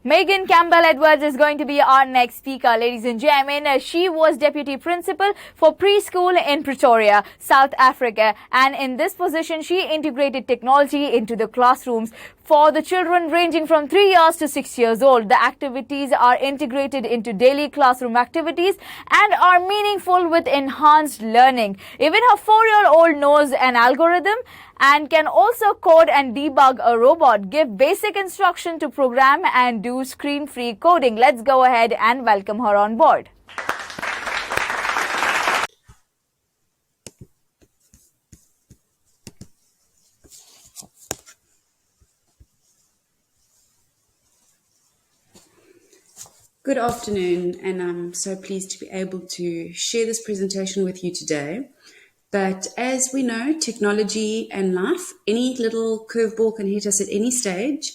Megan Campbell Edwards is going to be our next speaker, ladies and gentlemen. She was Deputy Principal for Preschool in Pretoria, South Africa. And in this position, she integrated technology into the classrooms for the children ranging from 3 years to 6 years old. The activities are integrated into daily classroom activities and are meaningful with enhanced learning. Even her 4-year-old knows an algorithm and can also code and debug a robot, give basic instruction to program and do screen-free coding. Let's go ahead and welcome her on board. Good afternoon, and I'm so pleased to be able to share this presentation with you today. But as we know, technology and life, any little curveball can hit us at any stage.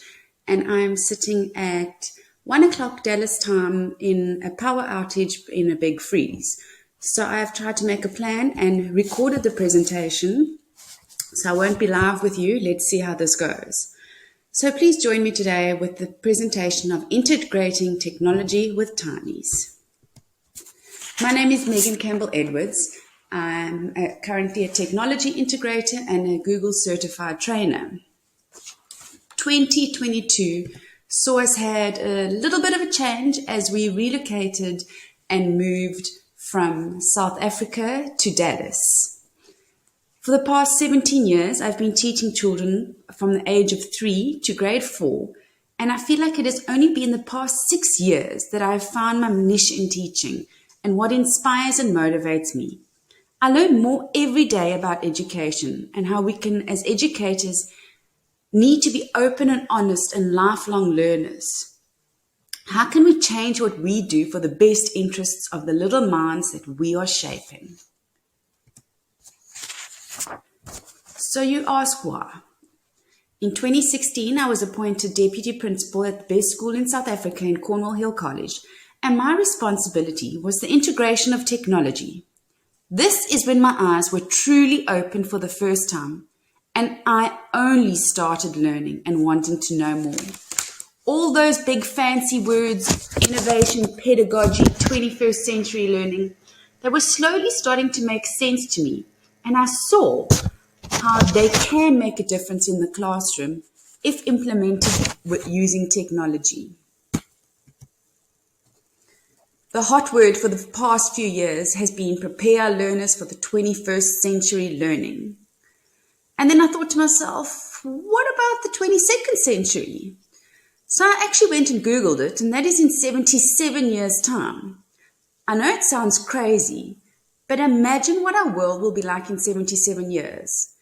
And I'm sitting at 1 o'clock Dallas time in a power outage in a big freeze. So I've tried to make a plan and recorded the presentation. So I won't be live with you. Let's see how this goes. So please join me today with the presentation of integrating technology with tinies. My name is Megan Campbell Edwards. I'm currently a technology integrator and a Google certified trainer. 2022 saw us had a little bit of a change as we relocated and moved from South Africa to Dallas. For the past 17 years, I've been teaching children from the age of 3 to grade 4, and I feel like it has only been the past 6 years that I've found my niche in teaching and what inspires and motivates me. I learn more every day about education and how we can, as educators, need to be open and honest and lifelong learners. How can we change what we do for the best interests of the little minds that we are shaping? So you ask why. In 2016, I was appointed Deputy Principal at the best school in South Africa in Cornwall Hill College, and my responsibility was the integration of technology. This is when my eyes were truly opened for the first time, and I only started learning and wanting to know more. All those big fancy words, innovation, pedagogy, 21st century learning, they were slowly starting to make sense to me, and I saw how they can make a difference in the classroom if implemented with using technology. The hot word for the past few years has been prepare our learners for the 21st century learning. And then I thought to myself, what about the 22nd century? So I actually went and Googled it, and that is in 77 years' time. I know it sounds crazy, but imagine what our world will be like in 77 years.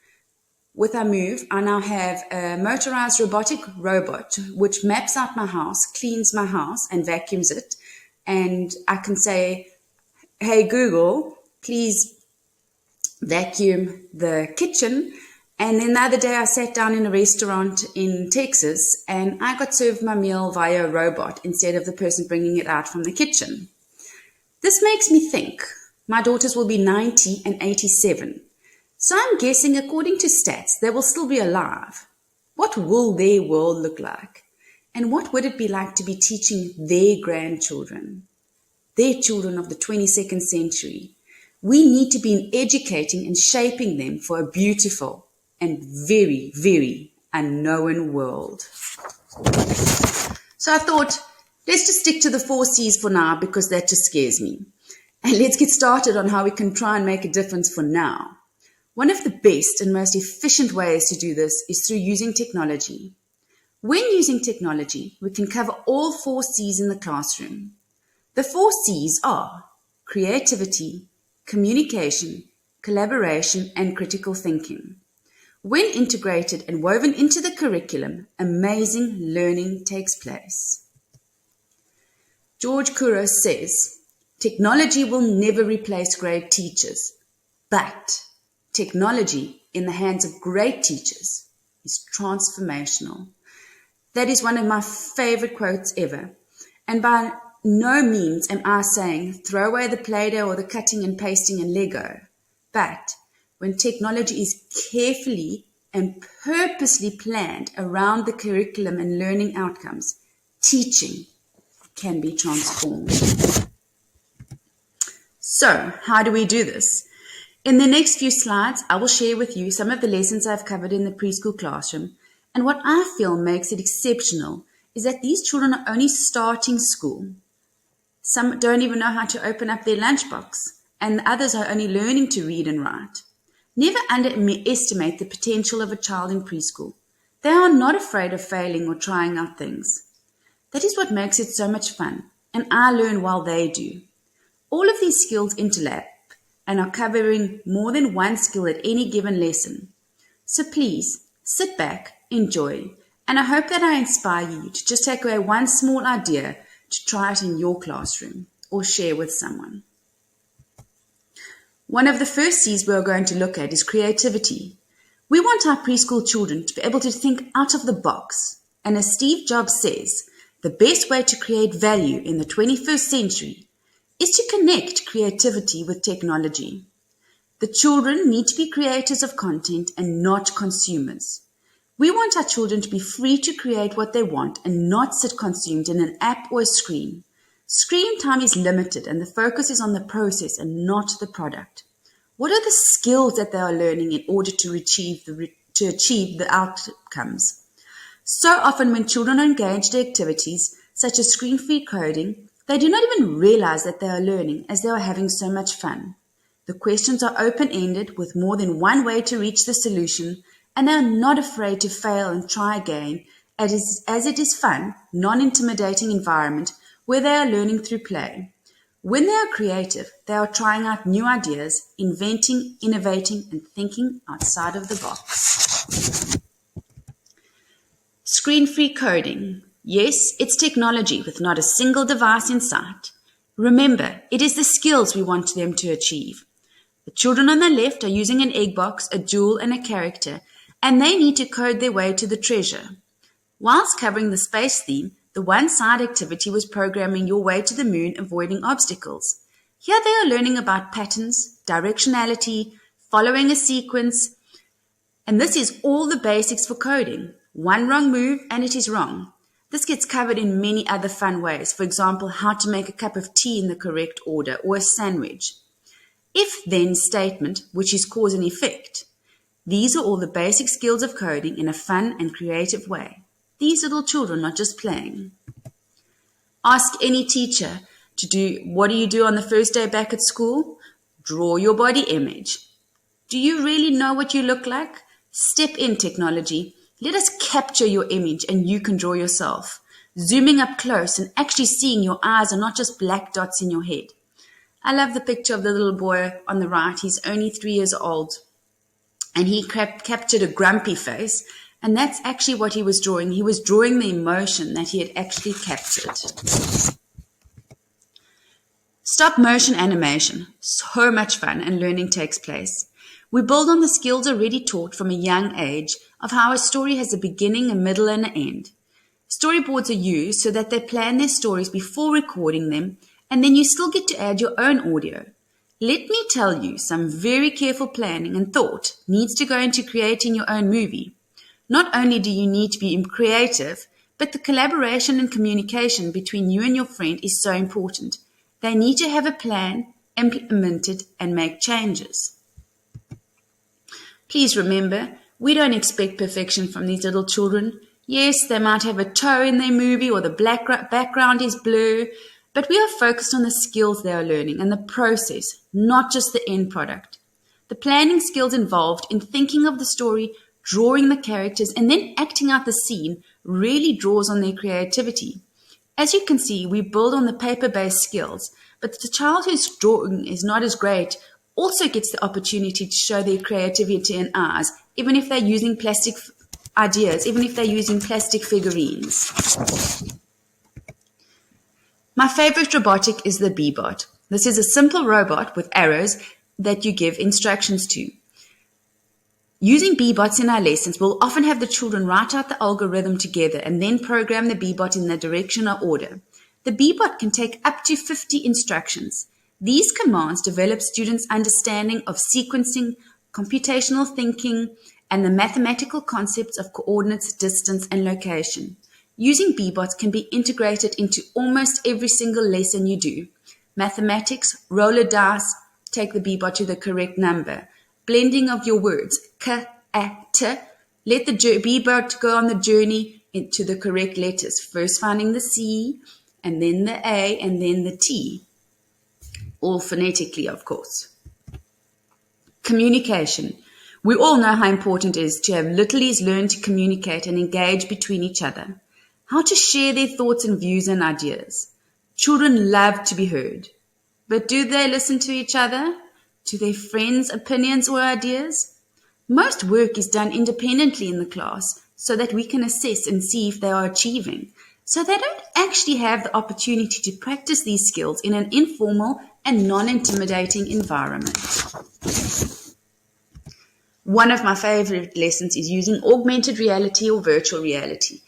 With our move, I now have a motorized robotic robot which maps out my house, cleans my house, and vacuums it. And I can say, hey, Google, please vacuum the kitchen. And then the other day I sat down in a restaurant in Texas and I got served my meal via a robot instead of the person bringing it out from the kitchen. This makes me think my daughters will be 90 and 87. So I'm guessing, according to stats, they will still be alive. What will their world look like? And what would it be like to be teaching their grandchildren, their children of the 22nd century? We need to be educating and shaping them for a beautiful and very, very unknown world. So I thought, let's just stick to the 4 C's for now because that just scares me. And let's get started on how we can try and make a difference for now. One of the best and most efficient ways to do this is through using technology. When using technology, we can cover all 4 C's in the classroom. The 4 C's are creativity, communication, collaboration, and critical thinking. When integrated and woven into the curriculum, amazing learning takes place. George Couros says, technology will never replace great teachers, but technology in the hands of great teachers is transformational. That is one of my favorite quotes ever. And by no means am I saying throw away the Play-Doh or the cutting and pasting and Lego. But when technology is carefully and purposely planned around the curriculum and learning outcomes, teaching can be transformed. So, how do we do this? In the next few slides, I will share with you some of the lessons I've covered in the preschool classroom, and what I feel makes it exceptional is that these children are only starting school. Some don't even know how to open up their lunchbox, and others are only learning to read and write. Never underestimate the potential of a child in preschool. They are not afraid of failing or trying out things. That is what makes it so much fun, and I learn while they do. All of these skills interlap and are covering more than one skill at any given lesson. So please, sit back, enjoy, and I hope that I inspire you to just take away one small idea to try it in your classroom or share with someone. One of the first C's we are going to look at is creativity. We want our preschool children to be able to think out of the box, and as Steve Jobs says, the best way to create value in the 21st century is to connect creativity with technology. The children need to be creators of content and not consumers. We want our children to be free to create what they want and not sit consumed in an app or a screen. Screen time is limited and the focus is on the process and not the product. What are the skills that they are learning in order to achieve the outcomes? So often when children are engaged in activities such as screen-free coding, they do not even realize that they are learning as they are having so much fun. The questions are open-ended with more than one way to reach the solution, and they are not afraid to fail and try again as it is fun, non-intimidating environment where they are learning through play. When they are creative, they are trying out new ideas, inventing, innovating, and thinking outside of the box. Screen-free coding. Yes, it's technology with not a single device in sight. Remember, it is the skills we want them to achieve. The children on the left are using an egg box, a jewel, and a character, and they need to code their way to the treasure. Whilst covering the space theme, the one-side activity was programming your way to the moon, avoiding obstacles. Here they are learning about patterns, directionality, following a sequence, and this is all the basics for coding. One wrong move and it is wrong. This gets covered in many other fun ways, for example, how to make a cup of tea in the correct order or a sandwich. If-then statement, which is cause and effect. These are all the basic skills of coding in a fun and creative way. These little children are just playing. Ask any teacher to do, what do you do on the first day back at school? Draw your body image. Do you really know what you look like? Step in technology. Let us capture your image and you can draw yourself. Zooming up close and actually seeing your eyes are not just black dots in your head. I love the picture of the little boy on the right. He's only 3 years old and he captured a grumpy face, and that's actually what he was drawing. He was drawing the emotion that he had actually captured. Stop motion animation. So much fun and learning takes place. We build on the skills already taught from a young age of how a story has a beginning, a middle, and an end. Storyboards are used so that they plan their stories before recording them, and then you still get to add your own audio. Let me tell you, some very careful planning and thought needs to go into creating your own movie. Not only do you need to be creative, but the collaboration and communication between you and your friend is so important. They need to have a plan, implement it, and make changes. Please remember, we don't expect perfection from these little children. Yes, they might have a toe in their movie or the background is blue, but we are focused on the skills they are learning and the process, not just the end product. The planning skills involved in thinking of the story, drawing the characters, and then acting out the scene really draws on their creativity. As you can see, we build on the paper-based skills, but the child whose drawing is not as great also gets the opportunity to show their creativity and eyes, even if they're using plastic ideas, even if they're using plastic figurines. My favorite robotic is the Bee-Bot. This is a simple robot with arrows that you give instructions to. Using Bee-Bots in our lessons, we'll often have the children write out the algorithm together and then program the Bee-Bot in the direction or order. The Bee-Bot can take up to 50 instructions. These commands develop students' understanding of sequencing, computational thinking, and the mathematical concepts of coordinates, distance, and location. Using B-bots can be integrated into almost every single lesson you do. Mathematics, roll a dice, take the B-bot to the correct number. Blending of your words, k, a, t. Let the B-bot go on the journey into the correct letters. First finding the C, and then the A, and then the T. All phonetically, of course. Communication. We all know how important it is to have littlies learn to communicate and engage between each other. How to share their thoughts and views and ideas. Children love to be heard. But do they listen to each other? To their friends' opinions or ideas? Most work is done independently in the class so that we can assess and see if they are achieving. So they don't actually have the opportunity to practice these skills in an informal and non-intimidating environment. One of my favorite lessons is using augmented reality or virtual reality.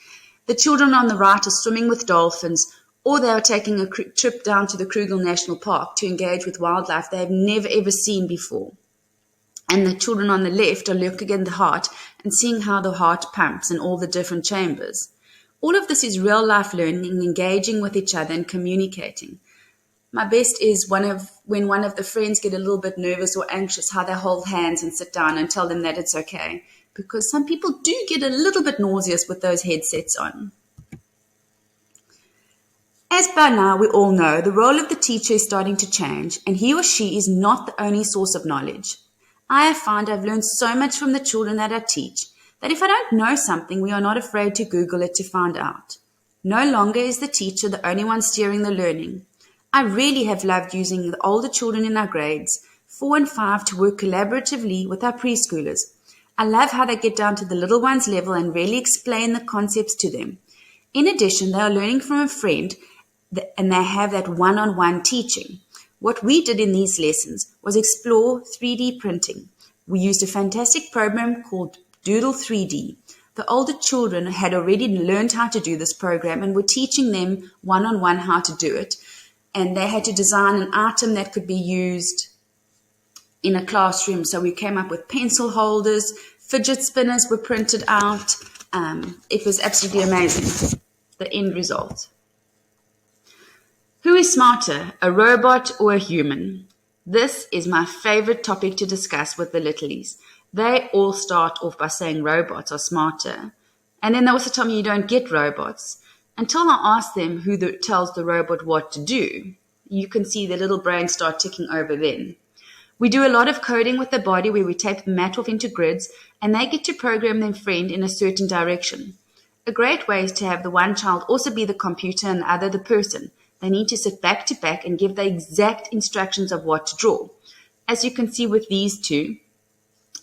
The children on the right are swimming with dolphins, or they are taking a trip down to the Kruger National Park to engage with wildlife they have never ever seen before. And the children on the left are looking at the heart and seeing how the heart pumps in all the different chambers. All of this is real life learning, engaging with each other and communicating. My best is when one of the friends get a little bit nervous or anxious, how they hold hands and sit down and tell them that it's okay. Because some people do get a little bit nauseous with those headsets on. As by now we all know, the role of the teacher is starting to change, and he or she is not the only source of knowledge. I have found I've learned so much from the children that I teach, that if I don't know something, we are not afraid to Google it to find out. No longer is the teacher the only one steering the learning. I really have loved using the older children in our grades, 4 and 5, to work collaboratively with our preschoolers. I love how they get down to the little ones level and really explain the concepts to them. In addition, they are learning from a friend and they have that one-on-one teaching. What we did in these lessons was explore 3D printing. We used a fantastic program called Doodle 3D. The older children had already learned how to do this program and were teaching them one-on-one how to do it. And they had to design an item that could be used in a classroom. So we came up with pencil holders, fidget spinners were printed out. It was absolutely amazing, the end result. Who is smarter, a robot or a human? This is my favorite topic to discuss with the littlies. They all start off by saying robots are smarter. And then they also tell me you don't get robots. Until I ask them who tells the robot what to do, you can see the little brains start ticking over then. We do a lot of coding with the body where we tape the mat off into grids and they get to program their friend in a certain direction. A great way is to have the one child also be the computer and the other the person. They need to sit back to back and give the exact instructions of what to draw. As you can see with these two,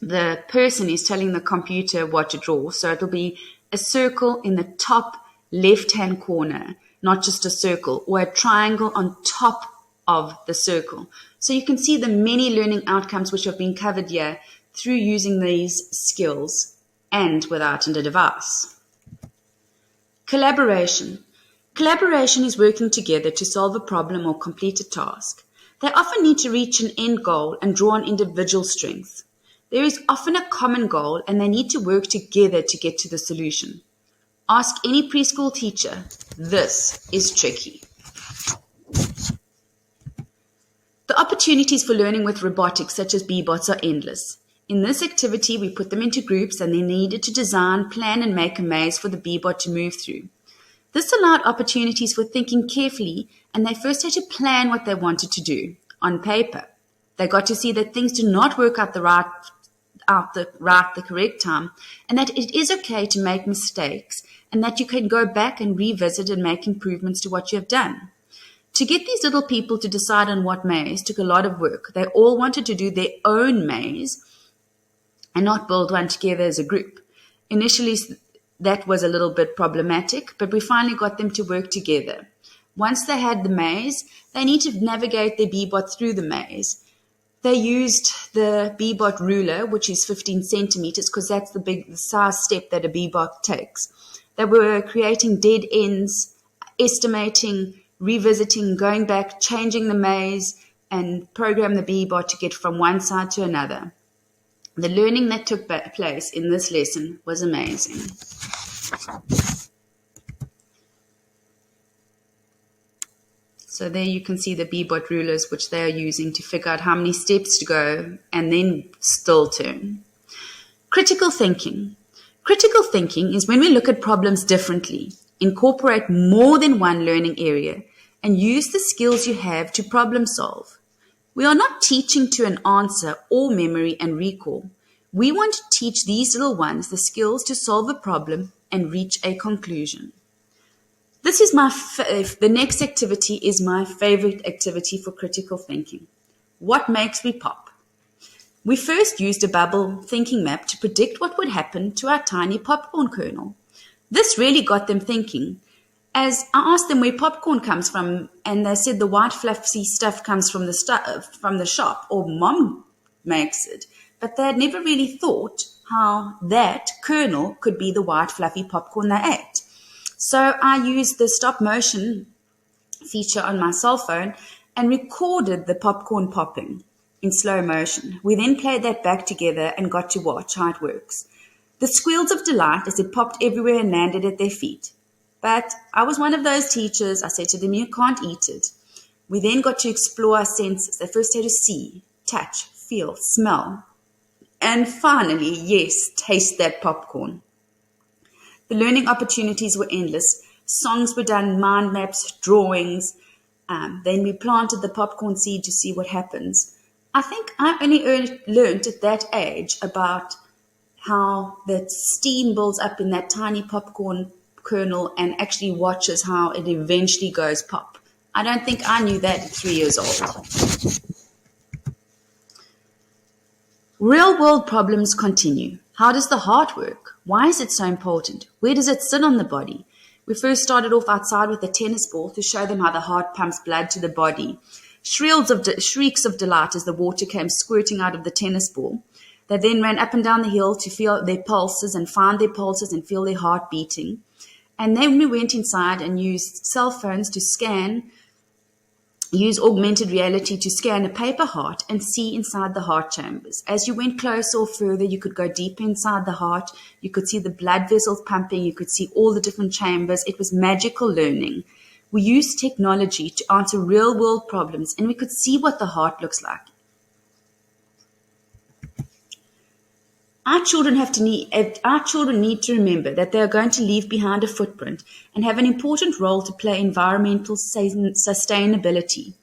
the person is telling the computer what to draw. So it'll be a circle in the top left-hand corner, not just a circle, or a triangle on top of the circle. So you can see the many learning outcomes which have been covered here through using these skills and without a device. Collaboration. Collaboration is working together to solve a problem or complete a task. They often need to reach an end goal and draw on individual strengths. There is often a common goal and they need to work together to get to the solution. Ask any preschool teacher, this is tricky. The opportunities for learning with robotics such as B-bots are endless. In this activity, we put them into groups and they needed to design, plan and make a maze for the B-bot to move through. This allowed opportunities for thinking carefully and they first had to plan what they wanted to do on paper. They got to see that things do not work out the correct time and that it is okay to make mistakes and that you can go back and revisit and make improvements to what you have done. To get these little people to decide on what maze took a lot of work. They all wanted to do their own maze and not build one together as a group. Initially, that was a little bit problematic, but we finally got them to work together. Once they had the maze, they need to navigate their B-bot through the maze. They used the B-bot ruler, which is 15 centimeters, because that's the size step that a B-bot takes. They were creating dead ends, estimating, revisiting, going back, changing the maze, and program the B-bot to get from one side to another. The learning that took place in this lesson was amazing. So there you can see the B-bot rulers, which they are using to figure out how many steps to go and then still turn. Critical thinking. Critical thinking is when we look at problems differently, incorporate more than one learning area, and use the skills you have to problem solve. We are not teaching to an answer or memory and recall. We want to teach these little ones the skills to solve a problem and reach a conclusion. This is the next activity is my favorite activity for critical thinking. What makes we pop? We first used a bubble thinking map to predict what would happen to our tiny popcorn kernel. This really got them thinking, as I asked them where popcorn comes from, and they said the white fluffy stuff comes from the shop, or mom makes it. But they had never really thought how that kernel could be the white fluffy popcorn they ate. So I used the stop motion feature on my cell phone and recorded the popcorn popping in slow motion. We then played that back together and got to watch how it works. The squeals of delight as it popped everywhere and landed at their feet. But I was one of those teachers. I said to them, you can't eat it. We then got to explore our senses. They first had to see, touch, feel, smell. And finally, yes, taste that popcorn. The learning opportunities were endless. Songs were done, mind maps, drawings. Then we planted the popcorn seed to see what happens. I think I only learned at that age about how the steam builds up in that tiny popcorn kernel and actually watches how it eventually goes pop. I don't think I knew that at 3 years old. Real-world problems continue. How does the heart work? Why is it so important? Where does it sit on the body? We first started off outside with a tennis ball to show them how the heart pumps blood to the body. Shrieks of delight as the water came squirting out of the tennis ball. They then ran up and down the hill to feel their pulses and find their pulses and feel their heart beating. And then we went inside and used cell phones to use augmented reality to scan a paper heart and see inside the heart chambers. As you went closer or further, you could go deeper inside the heart. You could see the blood vessels pumping. You could see all the different chambers. It was magical learning. We used technology to answer real-world problems, and we could see what the heart looks like. Our children need to remember that they are going to leave behind a footprint and have an important role to play in environmental sustainability.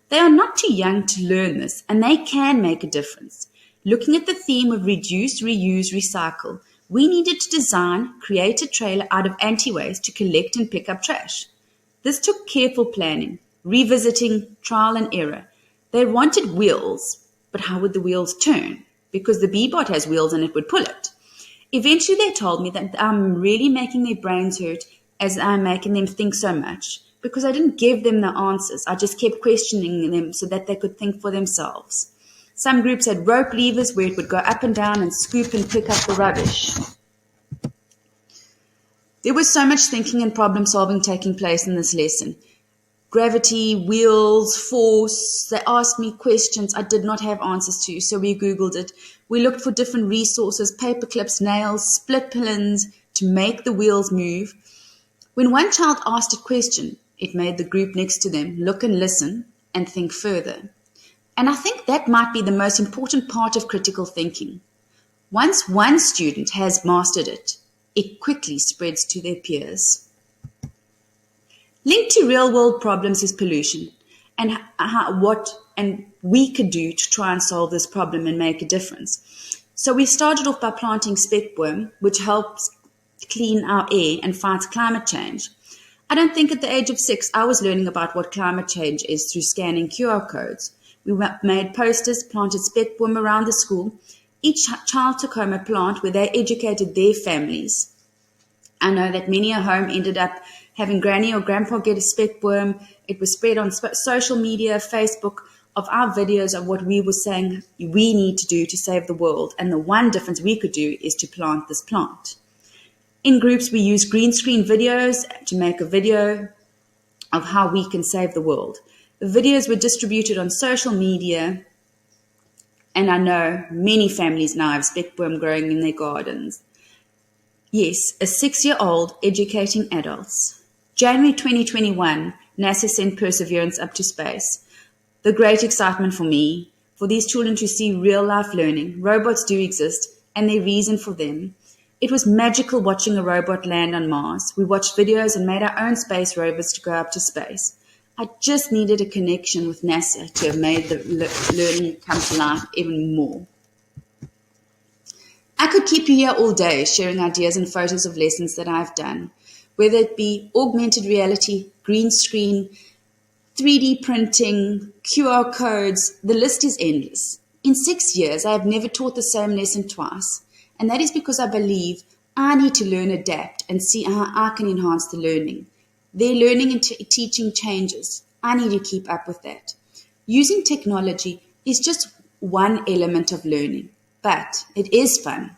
They are not too young to learn this, and they can make a difference. Looking at the theme of reduce, reuse, recycle, we needed to create a trailer out of anti-waste to collect and pick up trash. This took careful planning, revisiting, trial and error. They wanted wheels, but how would the wheels turn? Because the B-bot has wheels and it would pull it. Eventually they told me that I'm really making their brains hurt as I'm making them think so much, because I didn't give them the answers. I just kept questioning them so that they could think for themselves. Some groups had rope levers where it would go up and down and scoop and pick up the rubbish. There was so much thinking and problem solving taking place in this lesson. Gravity, wheels, force. They asked me questions I did not have answers to, so we Googled it. We looked for different resources, paper clips, nails, split pins to make the wheels move. When one child asked a question, it made the group next to them look and listen and think further. And I think that might be the most important part of critical thinking. Once one student has mastered it, it quickly spreads to their peers. Linked to real-world problems is pollution and what we could do to try and solve this problem and make a difference. So we started off by planting speckworm, which helps clean our air and fights climate change. I don't think at the age of 6 I was learning about what climate change is through scanning QR codes. We made posters, planted speckworm around the school. Each child took home a plant where they educated their families. I know that many a home ended up having granny or grandpa get a speckworm. It was spread on social media, Facebook, of our videos of what we were saying we need to do to save the world. And the one difference we could do is to plant this plant. In groups, we use green screen videos to make a video of how we can save the world. The videos were distributed on social media, and I know many families now have speckworm growing in their gardens. Yes, a 6-year-old educating adults. January 2021 NASA sent Perseverance up to space. The great excitement for me, for these children to see real-life learning. Robots do exist, and there's reason for them. It was magical watching a robot land on Mars. We watched videos and made our own space robots to go up to space. I just needed a connection with NASA to have made the learning come to life even more. I could keep you here all day sharing ideas and photos of lessons that I've done, whether it be augmented reality, green screen, 3D printing, QR codes, the list is endless. In 6 years, I have never taught the same lesson twice, and that is because I believe I need to learn, adapt, and see how I can enhance the learning. Their learning and teaching changes. I need to keep up with that. Using technology is just one element of learning, but it is fun.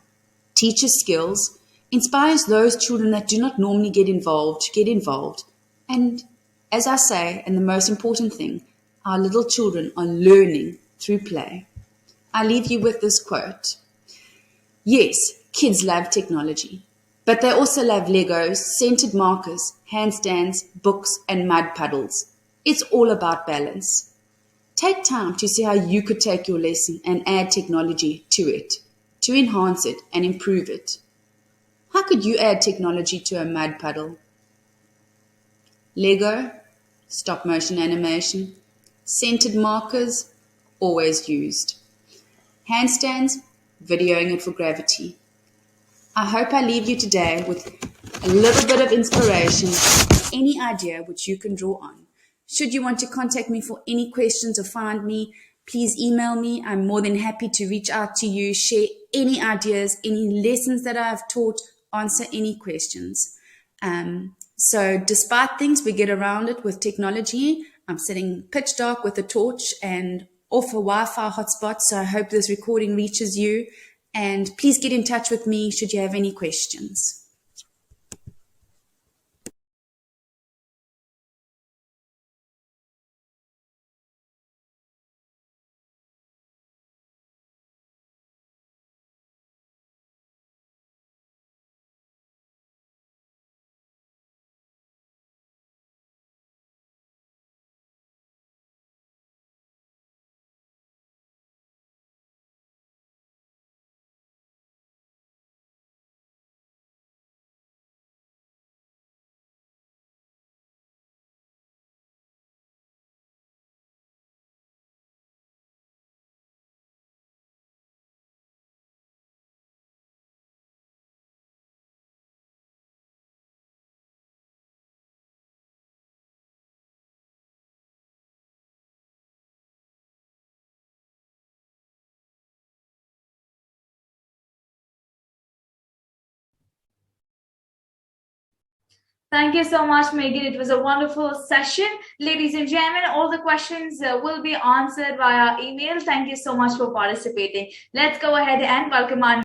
Teaches skills, inspires those children that do not normally get involved to get involved, and as I say, and the most important thing, our little children are learning through play. I leave you with this quote. Yes, kids love technology, but they also love Legos, scented markers, handstands, books, and mud puddles. It's all about balance. Take time to see how you could take your lesson and add technology to it, to enhance it and improve it. How could you add technology to a mud puddle? Lego, stop motion animation, scented markers, always used. Handstands, videoing it for gravity. I hope I leave you today with a little bit of inspiration, any idea which you can draw on. Should you want to contact me for any questions or find me, please email me. I'm more than happy to reach out to you, share any ideas, any lessons that I've taught, answer any questions. So despite things, we get around it with technology. I'm sitting pitch dark with a torch and off a Wi-Fi hotspot, so I hope this recording reaches you. And please get in touch with me should you have any questions. Thank you so much, Megan. It was a wonderful session. Ladies and gentlemen, all the questions will be answered via email. Thank you so much for participating. Let's go ahead and welcome our